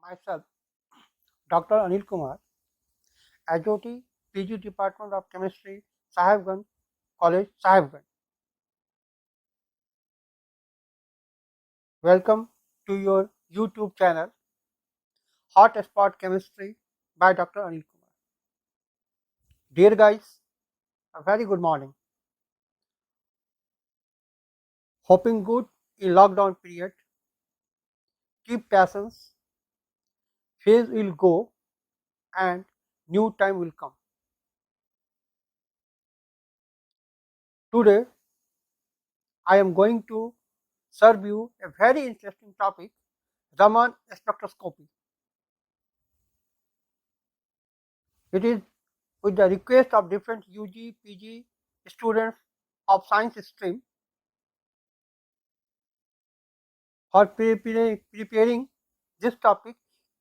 myself, Dr. Anil Kumar, HOT, PG Department of Chemistry, Sahibganj College, Sahibganj. Welcome to your YouTube channel, Hot Spot Chemistry by Dr. Anil Kumar. Dear guys, a very good morning. Hoping good in lockdown period. Keep patience. Phase will go and new time will come. Today, I am going to serve you a very interesting topic, Raman spectroscopy. It is with the request of different UG, PG students of science stream for preparing this topic.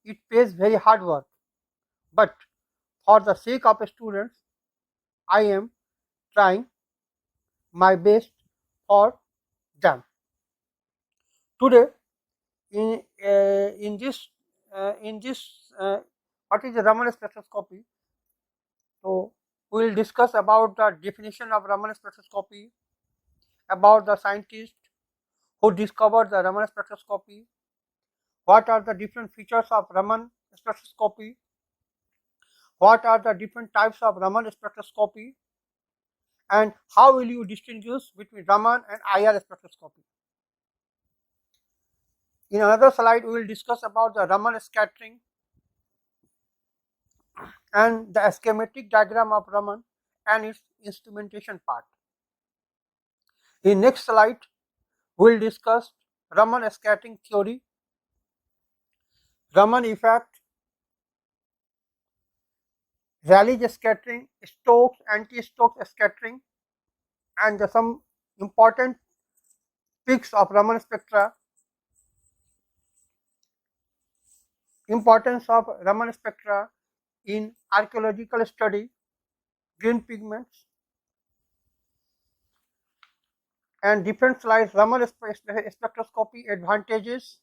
It pays very hard work, but for the sake of students, I am trying my best for them. Today, in this what is the Raman spectroscopy? So we will discuss about the definition of Raman spectroscopy, about the scientist who discovered the Raman spectroscopy, what are the different features of Raman spectroscopy, what are the different types of Raman spectroscopy, and how will you distinguish between Raman and IR spectroscopy. In another slide, we will discuss about the Raman scattering and the schematic diagram of Raman and its instrumentation part. In next slide, we will discuss Raman scattering theory, Raman effect, Rayleigh scattering, Stokes, anti-Stokes scattering, and some important peaks of Raman spectra, importance of Raman spectra in archaeological study, green pigments, and different slides, Raman spectroscopy advantages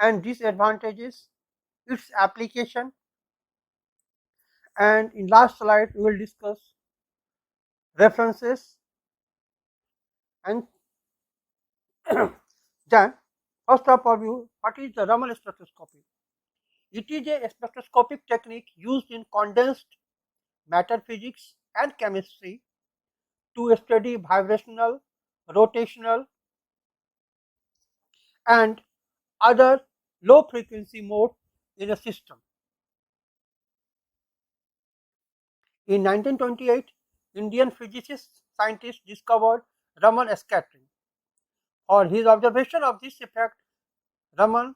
and disadvantages, its application, and in last slide we will discuss references and then first of all, what is the Raman spectroscopy? It is a spectroscopic technique used in condensed matter physics and chemistry to study vibrational, rotational, and other low frequency modes in a system. In 1928, Indian physicist scientist discovered Raman scattering. For his observation of this effect, Raman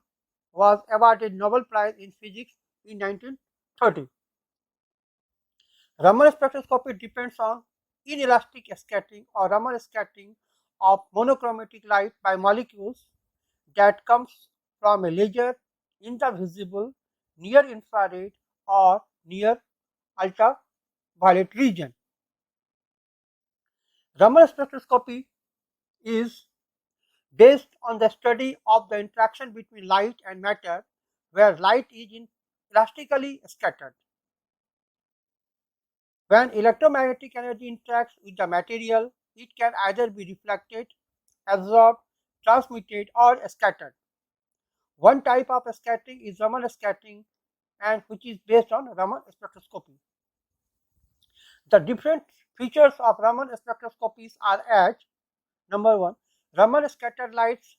was awarded Nobel Prize in Physics in 1930. Raman spectroscopy depends on inelastic scattering or Raman scattering of monochromatic light by molecules that comes from a laser in the visible, near infrared or near ultraviolet region. Raman spectroscopy is based on the study of the interaction between light and matter, where light is elastically scattered. When electromagnetic energy interacts with the material, it can either be reflected, absorbed, transmitted, or scattered. One type of scattering is Raman scattering, and which is based on Raman spectroscopy. The different features of Raman spectroscopies are as: number one, Raman scattered lights,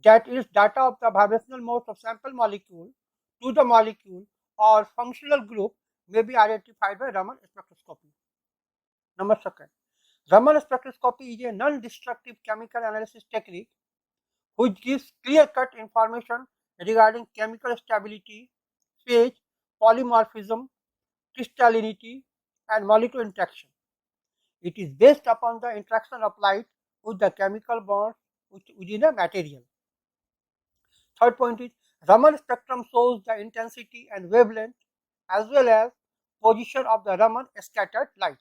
that is data of the vibrational modes of sample molecule to the molecule or functional group, may be identified by Raman spectroscopy. Number second, Raman spectroscopy is a non-destructive chemical analysis technique which gives clear-cut information regarding chemical stability, phase, polymorphism, crystallinity, and molecular interaction. It is based upon the interaction of light with the chemical bonds within a material. Third point is Raman spectrum shows the intensity and wavelength as well as position of the Raman scattered light.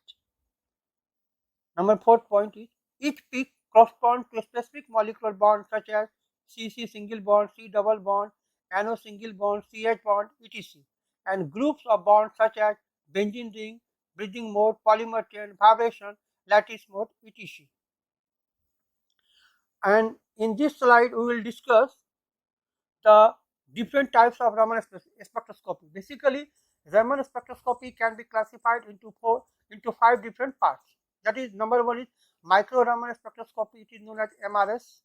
Number fourth point is each peak corresponds to a specific molecular bond such as CC single bond, C double bond, NO single bond, CH bond, etc. And groups of bonds such as benzene ring, bridging mode, polymer chain, vibration, lattice mode, etc. And in this slide, we will discuss the different types of Raman spectroscopy. Basically, Raman spectroscopy can be classified into five different parts. That is, number one is micro Raman spectroscopy, it is known as MRS.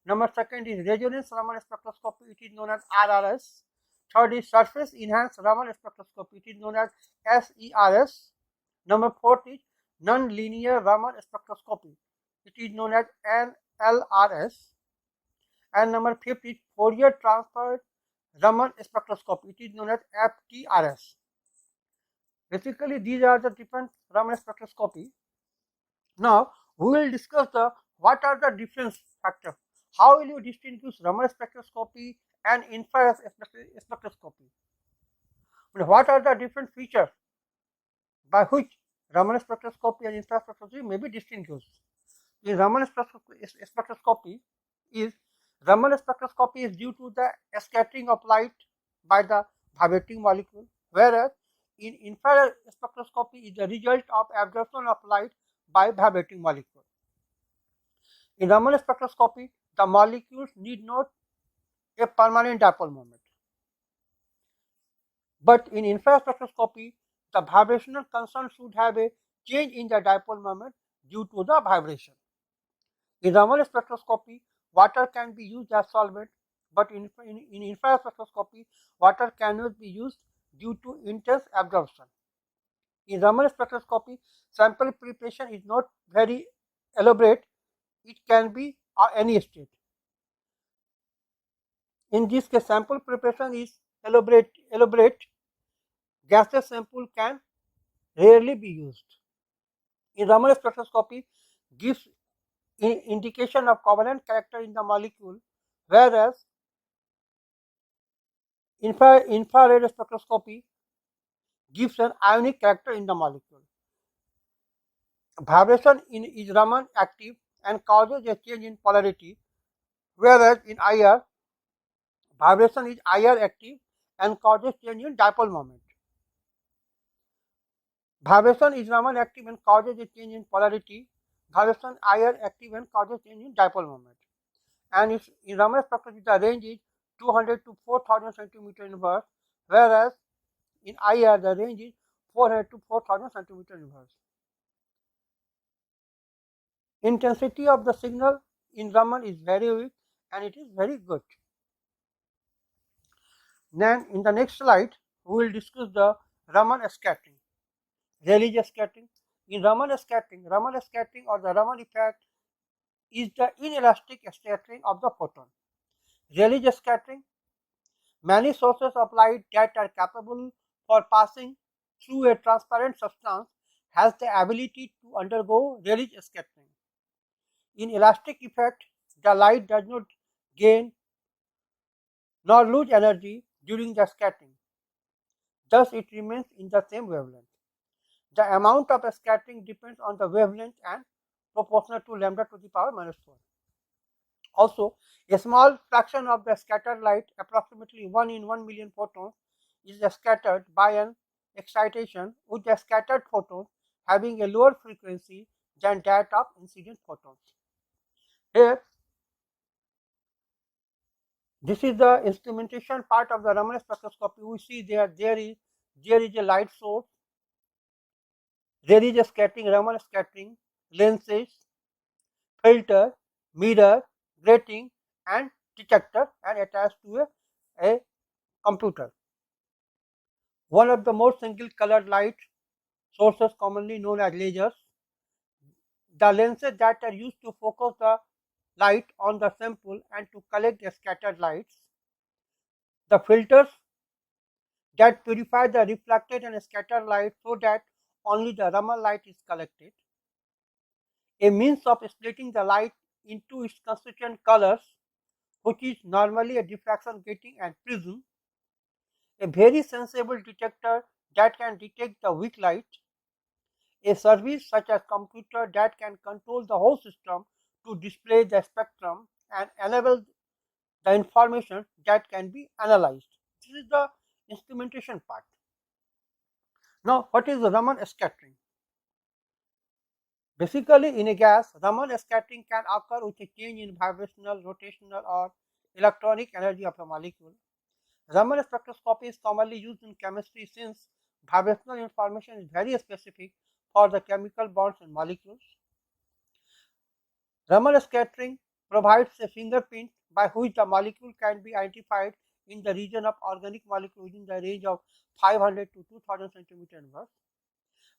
Number second is resonance Raman spectroscopy, it is known as RRS. Third is surface enhanced Raman spectroscopy, it is known as SERS. Number fourth is non-linear Raman spectroscopy, it is known as NLRS. And number fifth is Fourier transfer Raman spectroscopy, it is known as FTRS. Basically, these are the different Raman spectroscopy. Now, we will discuss what are the difference factors. How will you distinguish Raman spectroscopy and infrared spectroscopy? What are the different features by which Raman spectroscopy and infrared spectroscopy may be distinguished? The Raman spectroscopy is due to the scattering of light by the vibrating molecule, whereas in infrared spectroscopy is the result of absorption of light by vibrating molecule. In Raman spectroscopy, the molecules need not a permanent dipole moment. But in infrared spectroscopy, the vibrational constant should have a change in the dipole moment due to the vibration. In Raman spectroscopy, water can be used as solvent, but in infrared spectroscopy, water cannot be used due to intense absorption. In Raman spectroscopy, sample preparation is not very elaborate, it can be any state. In this case, sample preparation is elaborate, gaseous sample can rarely be used. In Raman spectroscopy, gives indication of covalent character in the molecule, whereas infrared spectroscopy gives an ionic character in the molecule. Vibration is Raman active and causes a change in polarity, whereas in IR, vibration is IR active and causes change in dipole moment. Vibration is Raman active and causes a change in polarity. Vibration IR active and causes change in dipole moment. And if in Raman spectroscopy, the range is 200 to 4000 centimeter inverse, whereas in IR the range is 400 to 4000 centimeter inverse. Intensity of the signal in Raman is very weak and it is very good. Then in the next slide, we will discuss the Raman scattering. Rayleigh scattering. In Raman scattering or the Raman effect is the inelastic scattering of the photon. Rayleigh scattering, many sources of light that are capable for passing through a transparent substance has the ability to undergo Rayleigh scattering. In elastic effect, the light does not gain nor lose energy during the scattering. Thus, it remains in the same wavelength. The amount of scattering depends on the wavelength and proportional to lambda to the power minus 4. Also, a small fraction of the scattered light, approximately 1 in 1 million photons, is scattered by an excitation with the scattered photons having a lower frequency than that of incident photons. Here, this is the instrumentation part of the Raman spectroscopy. We see there is a light source, there is a scattering, Raman scattering, lenses, filter, mirror, grating, and detector, and attached to a computer. One of the most single colored light sources commonly known as lasers. The lenses that are used to focus the light on the sample and to collect the scattered lights. The filters that purify the reflected and scattered light so that only the Raman light is collected. A means of splitting the light into its constituent colors, which is normally a diffraction grating and prism. A very sensible detector that can detect the weak light. A service such as computer that can control the whole system to display the spectrum and enable the information that can be analyzed. This is the instrumentation part. Now, what is Raman scattering? Basically, in a gas, Raman scattering can occur with a change in vibrational, rotational, or electronic energy of a molecule. Raman spectroscopy is commonly used in chemistry since vibrational information is very specific for the chemical bonds in molecules. Raman scattering provides a fingerprint by which the molecule can be identified in the region of organic molecule within the range of 500 to 2000 centimeter inverse.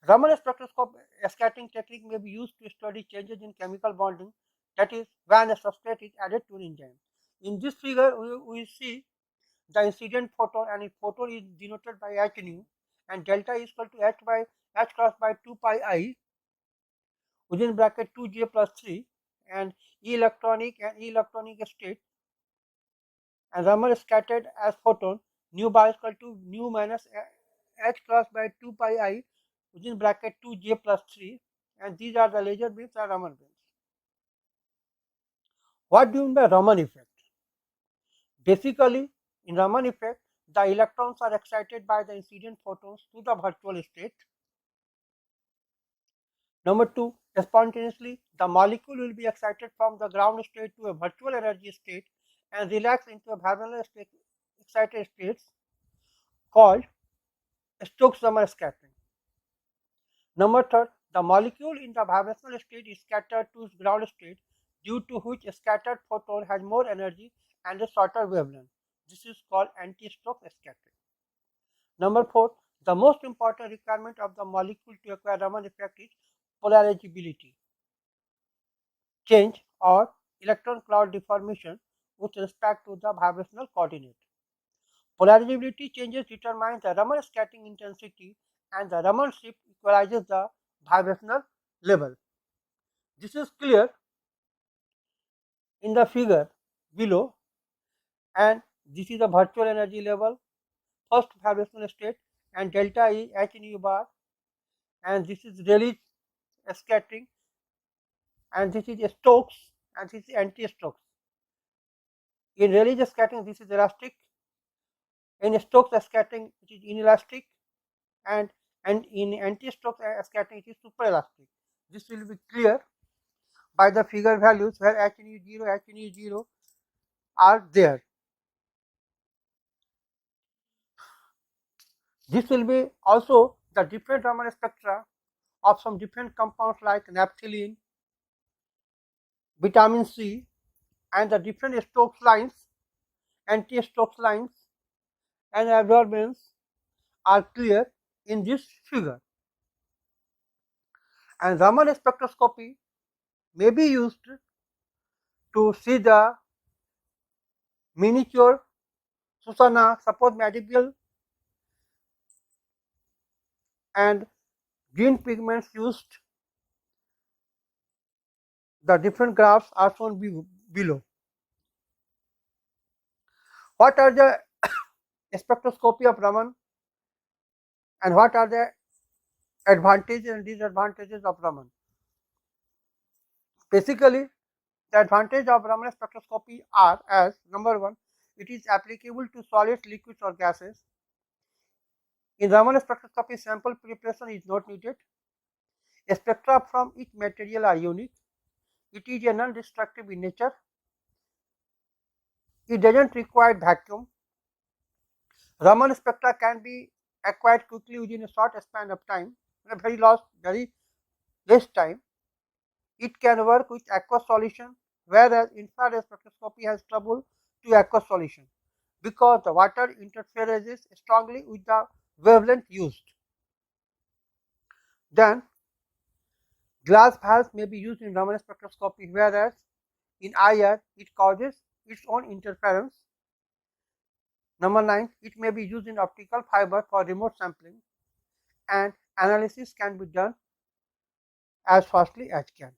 Raman spectroscopy scattering technique may be used to study changes in chemical bonding, that is, when a substrate is added to an enzyme. In this figure, we see the incident photon, and if photon is denoted by h nu, and delta is equal to h cross by 2 pi I within bracket 2j plus 3, and E electronic state, and Raman scattered as photon, nu bar is equal to nu minus h cross by 2 pi I within bracket 2j plus 3, and these are the laser beams and Raman beams. What do you mean by Raman effect? Basically, in Raman effect, the electrons are excited by the incident photons to the virtual state. Number 2, spontaneously, the molecule will be excited from the ground state to a virtual energy state and relax into a vibrational excited states called Stokes-Raman scattering. Number 3, the molecule in the vibrational state is scattered to its ground state, due to which a scattered photon has more energy and a shorter wavelength. This is called anti-Stokes scattering. Number 4, the most important requirement of the molecule to acquire Raman effect is polarizability change or electron cloud deformation with respect to the vibrational coordinate. Polarizability changes determine the Raman scattering intensity, and the Raman shift equalizes the vibrational level. This is clear in the figure below, and this is the virtual energy level, first vibrational state, and delta is h nu bar, and this is Rayleigh scattering, and this is Stokes, and this is anti-Stokes. In Rayleigh scattering, this is elastic. In Stokes scattering, it is inelastic, and in anti-Stokes scattering, it is superelastic. This will be clear by the figure values where h nu 0, h nu 0 are there. This will be also the different Raman spectra of some different compounds like naphthalene, vitamin C, and the different Stokes lines, anti-Stokes lines, and absorbance are clear in this figure. And Raman spectroscopy may be used to see the miniature Susana, suppose medical, and green pigments used. The different graphs are shown below. What are the spectroscopy of Raman, and what are the advantages and disadvantages of Raman? Basically, the advantage of Raman spectroscopy are as number 1, it is applicable to solids, liquids, or gases. In Raman spectroscopy, sample preparation is not needed. Spectra from each material are unique. It is a non-destructive in nature. It doesn't require vacuum. Raman spectra can be acquired quickly within a short span of time, in a very less time. It can work with aqueous solution, whereas infrared spectroscopy has trouble to aqueous solution because the water interferes strongly with the wavelength used. Then, glass vials may be used in Raman spectroscopy, whereas in IR it causes its own interference. Number 9, it may be used in optical fiber for remote sampling, and analysis can be done as fastly as can.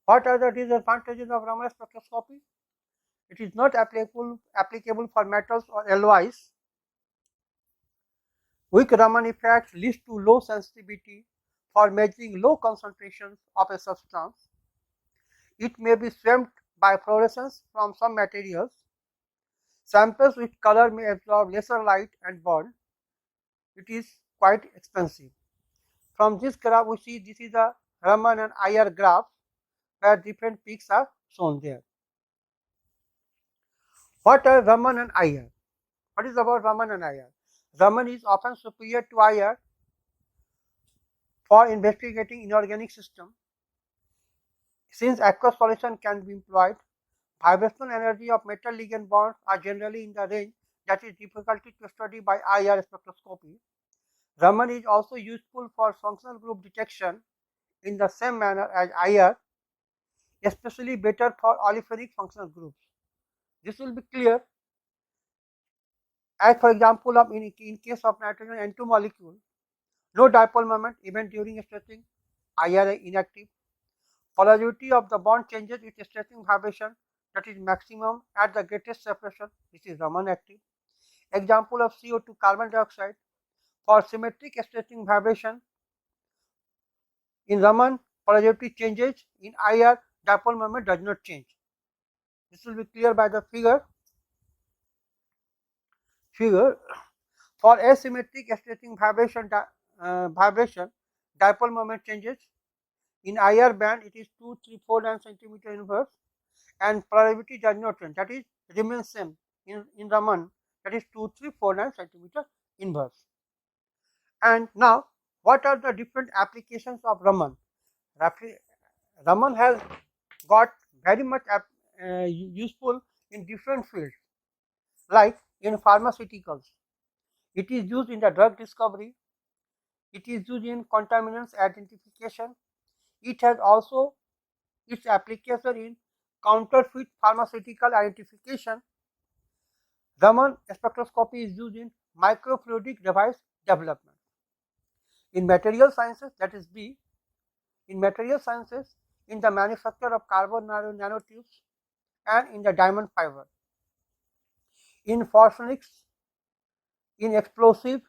What are the disadvantages of Raman spectroscopy? It is not applicable for metals or alloys. Weak Raman effects leads to low sensitivity for measuring low concentrations of a substance. It may be swamped by fluorescence from some materials. Samples with color may absorb lesser light and burn. It is quite expensive. From this graph, we see this is a Raman and Iyer graph where different peaks are shown there. What are Raman and Iyer? What is about Raman and Iyer? Raman is often superior to Iyer for investigating inorganic systems. Since aqueous solution can be employed, vibrational energy of metal ligand bonds are generally in the range that is difficult to study by IR spectroscopy. Raman is also useful for functional group detection in the same manner as IR, especially better for olefinic functional groups. This will be clear as, for example, in case of nitrogen N2 molecule, no dipole moment even during stretching, IR inactive. Polarity of the bond changes with stretching vibration, that is maximum at the greatest separation. This is Raman active. Example of CO2 carbon dioxide. For symmetric stretching vibration, in Raman polarity changes, in IR dipole moment does not change. This will be clear by the figure. For asymmetric stretching vibration, dipole moment changes. In IR band, it is 2, 3, 4, 9 centimeter inverse, and polarity does not change. That is remains same in Raman. That is 2, 3, 4, 9 centimeter inverse. And now, what are the different applications of Raman? Raman has got very much useful in different fields, like in pharmaceuticals. It is used in the drug discovery. It is used in contaminants identification. It has also its application in counterfeit pharmaceutical identification. Raman spectroscopy is used in microfluidic device development. In material sciences, that is B, in material sciences, in the manufacture of carbon nanotubes and in the diamond fiber. In photonics, in explosive,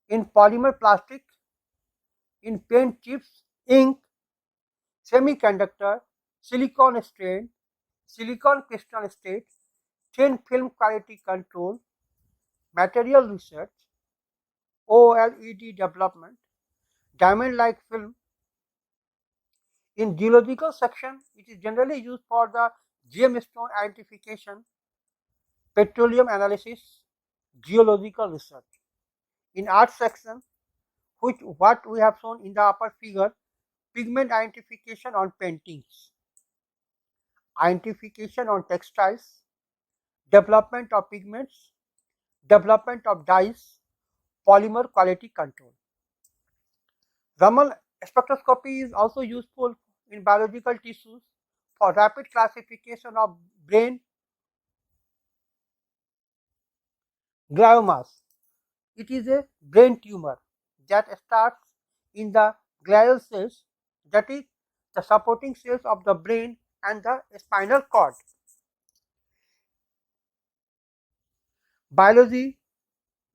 in polymer plastic, in paint chips, ink, semiconductor, silicon strain, silicon crystal state, thin film quality control, material research, OLED development, diamond-like film. In geological section, it is generally used for the gemstone identification, petroleum analysis, geological research. In art section, what we have shown in the upper figure, pigment identification on paintings, identification on textiles, development of pigments, development of dyes, polymer quality control. Raman spectroscopy is also useful in biological tissues for rapid classification of brain gliomas. It is a brain tumor that starts in the glial cells, that is the supporting cells of the brain and the spinal cord. Biology,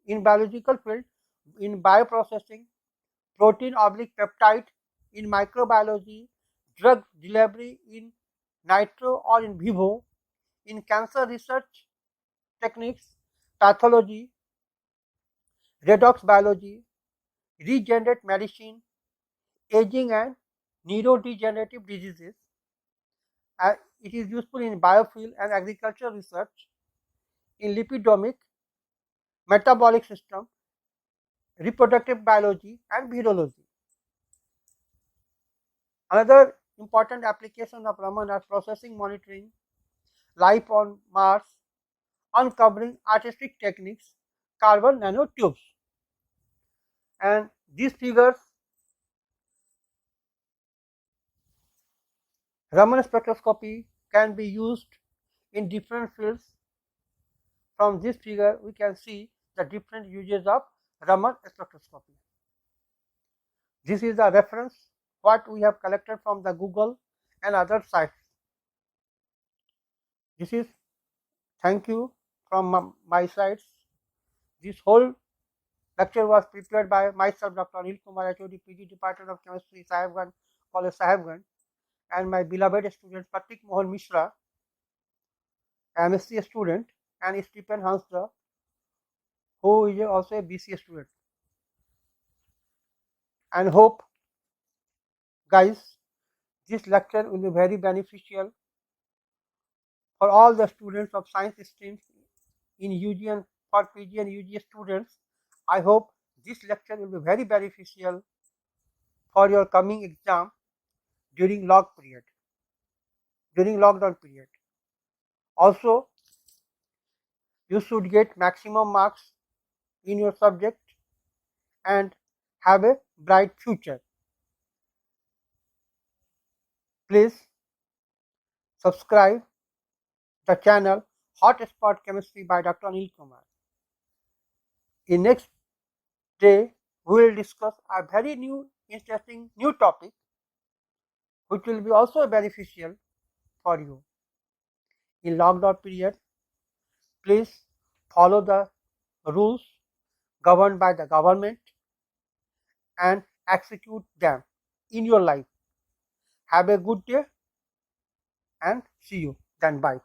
in biological field, in bioprocessing, protein/peptide, in microbiology, drug delivery in vitro or in vivo, in cancer research techniques, pathology, redox biology, regenerate medicine, aging and neurodegenerative diseases. It is useful in biofuel and agricultural research, in lipidomic, metabolic system, reproductive biology and virology. Another important application of Raman are processing monitoring, life on Mars, uncovering artistic techniques, carbon nanotubes. And these figures, Raman spectroscopy can be used in different fields. From this figure, we can see the different uses of Raman spectroscopy. This is the reference what we have collected from the Google and other sites. This is thank you from my sides. This whole lecture was prepared by myself, Dr. Anil Kumar, HOD, PG Department of Chemistry, Sahibganj, College Sahibganj, and my beloved student Pratik Mohan Mishra, MSc student, and Stephen Hansda, who is also a BCA student. And hope, guys, this lecture will be very beneficial for all the students of science streams in UG and for PG and UG students. I hope this lecture will be very beneficial for your coming exam during lockdown period. Also, you should get maximum marks in your subject and have a bright future. Please subscribe the channel Hotspot Chemistry by Dr. Anil Kumar. In next day, we will discuss a very interesting new topic which will be also beneficial for you. In lockdown period, please follow the rules governed by the government and execute them in your life. Have a good day and see you. Then bye.